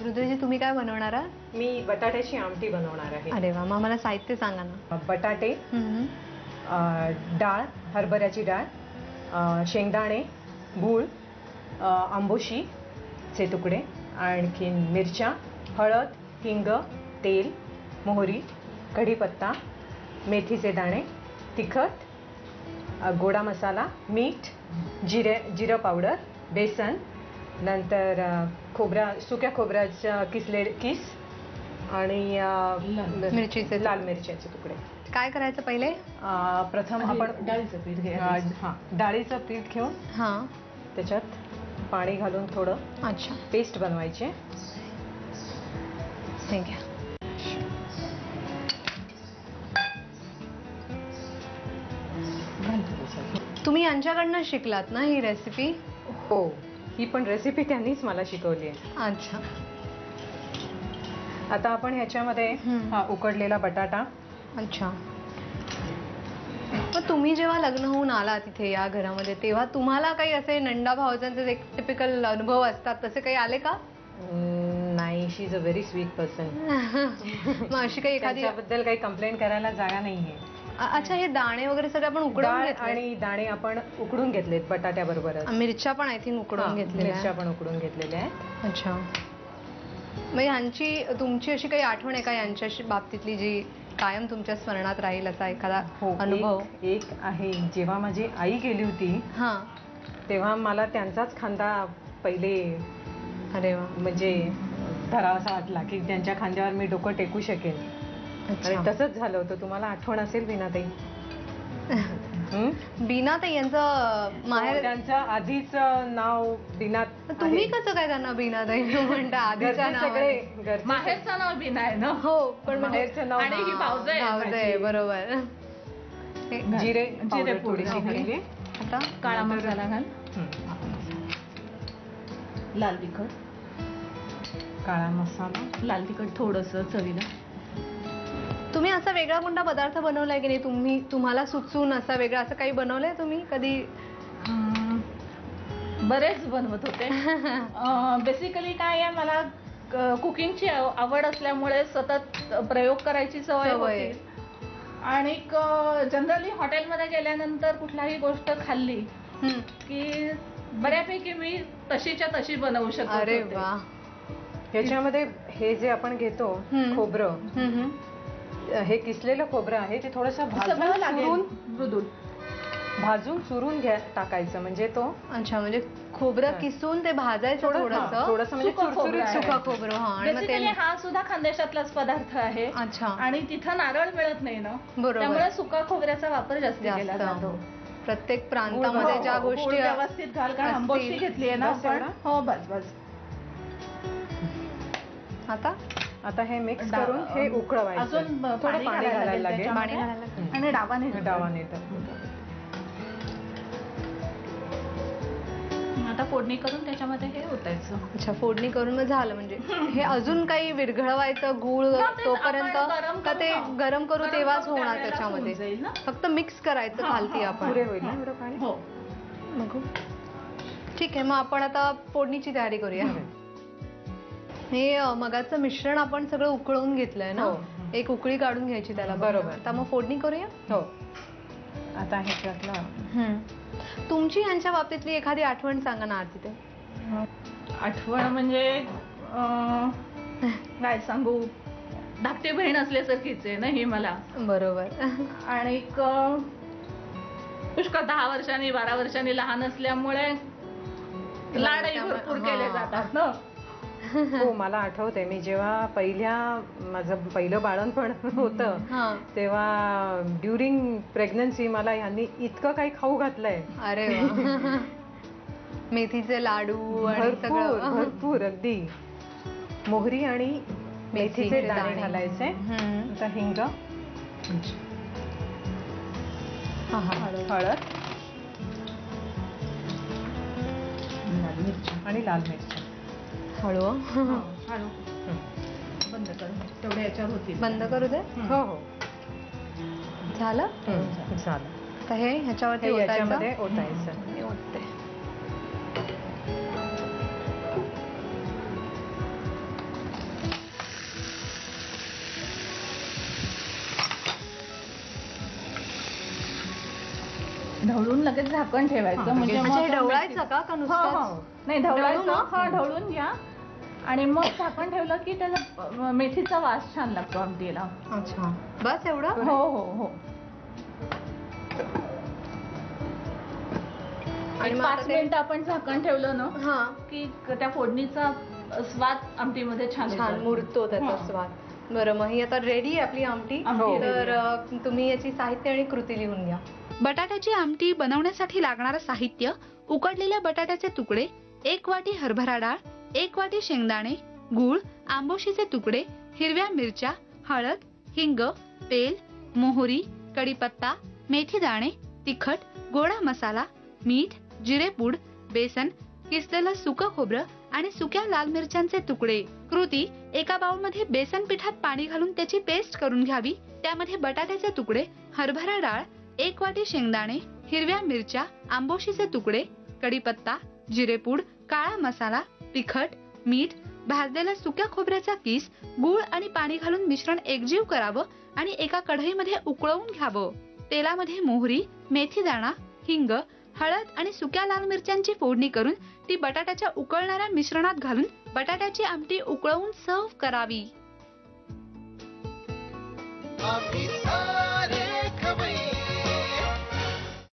रुद्रजी तुम्ही काय बनवणार आहात? मी बटाट्याची आमटी बनवणार आहे. अरे वा, मग मला साहित्य सांगा ना. बटाटे, डाळ, हरभऱ्याची डाळ, शेंगदाणे, गूळ, आंबोशीचे तुकडे, आणखीन मिरच्या, हळद, हिंग, तेल, मोहरी, कढीपत्ता, मेथीचे दाणे, तिखट, गोडा मसाला, मीठ, जिरं पावडर, बेसन, नंतर सुक्या खोबऱ्याच्या किस आणि लाल मिरच्याचे तुकडे. काय करायचं पहिले? प्रथम आपण डाळीचं पीठ डाळीचं पीठ घेऊन त्याच्यात पाणी घालून थोडं पेस्ट बनवायची. ठीक आहे. तुम्ही यांच्याकडनं शिकलात ना ही रेसिपी? हो, ही पण रेसिपी त्यांनीच मला शिकवली आहे. अच्छा. आता आपण ह्याच्यामध्ये उकडलेला बटाटा. अच्छा. मग तुम्ही जेव्हा लग्न होऊन आला तिथे या घरामध्ये, तेव्हा तुम्हाला काही असे नंदा भावजांचे एक टिपिकल अनुभव असतात, तसे काही आले का? नाही, she is a very sweet person. मग अशी काही एखादी बद्दल काही कंप्लेंट करायला जागा नाहीये. अच्छा, हे दाणे वगैरे सगळे आपण उकडून घेतले? आणि दाणे आपण उकडून घेतलेत बटाट्याबरोबर. मिरच्या पण आय थिंक उकडून घेतलेल्या. मिरच्या पण उकडून घेतलेल्या आहेत. अच्छा. मग यांची तुमची अशी काही आठवण आहे का यांच्या बाबतीतली जी कायम तुमच्या स्मरणात राहील असा एखादा अनुभव? एक आहे. जेव्हा माझी आई गेली होती तेव्हा मला त्यांचाच खांदा पहिले म्हणजे धरावासा वाटला की त्यांच्या खांद्यावर मी डोकं टेकू शकेन. आणि तसंच झालं होतं. तुम्हाला आठवण असेल बीनाताई? बीनाताई यांचं माहेर, त्यांचं आधीच नाव बीना. तुम्ही कसं काय त्यांना बीनाताई म्हणता? आधीच्या सगळे माहेरचं नाव बीना आहे ना. हो, पण माहेरचं नाव आणि ही भावजाई आहे. बरोबर. जिरे थोडीशी घातली. आता काळा मसाला घाल, लाल तिखट, काळा मसाला, लाल तिखट थोडंसं चवीला. तुम्ही असा वेगळा कोणता पदार्थ बनवलाय की नाही? तुम्हाला सुचून असा वेगळा असं काही बनवलंय तुम्ही कधी? बरेच बनवत होते. बेसिकली काय आहे, मला कुकिंगची आवड असल्यामुळे सतत प्रयोग करायची सवय होती. आणि जनरली हॉटेलमध्ये गेल्यानंतर कुठलाही गोष्ट खाल्ली की बऱ्यापैकी मी तशीच्या तशी बनवू शकते. अरे वा. ह्याच्यामध्ये हे जे आपण घेतो खोबरं, हे किसलेलं खोबरं आहे, ते थोडंसं भाजून चुरून टाकायचं म्हणजे तो. अच्छा, म्हणजे खोबरं किसून ते भाजायचं थोडंसं म्हणजे सुका खोबरं. बेसिकली हा सुद्धा खानदेशातलाच पदार्थ आहे. अच्छा. आणि तिथं नारळ मिळत नाही ना, त्यामुळे सुका खोबऱ्याचा वापर जास्त केला जातो. प्रत्येक प्रांतामध्ये ज्या गोष्टी व्यवस्थित घाल. कारण आंबोशी घेतली आहे ना आपण. हो, बस बस. आता हे मिक्स करून हे उकळवायचं. अजून थोडं पाणी घालायला लागेल. आणि डावाने. आता फोडणी करून त्याच्यामध्ये हे ओतायचं. अच्छा, फोडणी करून मग झालं म्हणजे. हे अजून काही विरघळवायचं गुळ तोपर्यंत का ते गरम करू तेव्हाच होणार त्याच्यामध्ये? फक्त मिक्स करायचं खालती आपण. पुरे होईल ना एवढं पाणी? हो. बघू. ठीक आहे, मग आपण आता फोडणीची तयारी करूया. हे मगाचं मिश्रण आपण सगळं उकळून घेतलंय ना? एक उकळी काढून घ्यायची त्याला. बरोबर. आता मग फोडणी करूया. हो. आता ह्याच्यातलं तुमची यांच्या बाबतीतली एखादी आठवण सांगा ना आधी. ते आठवण म्हणजे काय सांगू, धाकटी बहीण असल्यासारखीच आहे ना ही मला. बरोबर. आणि पुष्कळ 10 वर्षांनी 12 वर्षांनी लहान असल्यामुळे लाडही भरपूर केले जातात ना. हो, मला आठवतंय मी जेव्हा माझं पहिलं बाळंतपण होतं तेव्हा ड्युरिंग प्रेग्नन्सी मला ह्यांनी इतकं काही खाऊ घातलंय. अरे वा. मेथीचे लाडू आणि सगळं भरपूर. अगदी मोहरी आणि मेथीचे दाणे घालायचे. आता हिंग, हळद आणि लाल मिरची. हळू बंद कर. तेवढ्या याच्यावर होती. बंद करू दे. हो हो, झालं. झालं. तर हे ह्याच्यावरती ओतायचं. ओतते. ढवळून लगेच झाकण ठेवायचं. म्हणजे म्हणजे मग ढवळायचं का हो नुसतं? हो नाही ढवळायचं, ढवळून घ्या आणि मग झाकण ठेवलं की त्याला मेथीचा वास छान लागतो आमटीला. अच्छा, बस एवढं? हो हो हो. आणि आणि मग आता 5 ते- मिनिटं आपण झाकण ठेवलं ना हा, की त्या फोडणीचा स्वाद आमटीमध्ये छान छान येतो. मुरतो त्याचा हा. स्वाद. बरं, मग ही आता रेडी आहे आपली आमटी. आमटी तर ready तुम्ही याची साहित्य आणि कृती लिहून घ्या. बटाट्याची आमटी बनवण्यासाठी लागणारं साहित्य: उकडलेल्या बटाट्याचे तुकडे, 1 वाटी हरभरा डाळ, 1 वाटी शेंगदाणे, गूळ, आंबोशीचे तुकडे, हिरव्या मिरच्या, हळद, हिंग, तेल, मोहरी, कढीपत्ता, मेथी दाणे, तिखट, गोडा मसाला, मीठ, जिरेपूड, बेसन, किसलेलं सुकं खोबरं आणि सुक्या लाल मिरच्यांचे तुकडे. कृती: एका बाउलमध्ये बेसन पिठात पाणी घालून त्याची पेस्ट करून घ्यावी. त्यामध्ये बटाट्याचे तुकडे, हरभरा डाळ, 1 वाटी शेंगदाणे, हिरव्या मिरच्या, आंबोशीचे तुकडे, कढीपत्ता, जिरेपूड, काळा मसाला, तिखट, मीठ, भाजलेला सुक्या खोबऱ्याचा किस, गूळ आणि पाणी घालून मिश्रण एकजीव करावं आणि एका कढईमध्ये उकळवून घ्यावं. तेलामध्ये मोहरी, मेथी दाणा, हिंग, हळद आणि सुक्या लाल मिरच्यांची फोडणी करून ती बटाट्याच्या उकळणाऱ्या मिश्रणात घालून बटाट्याची आमटी उकळवून सर्व्ह करावी.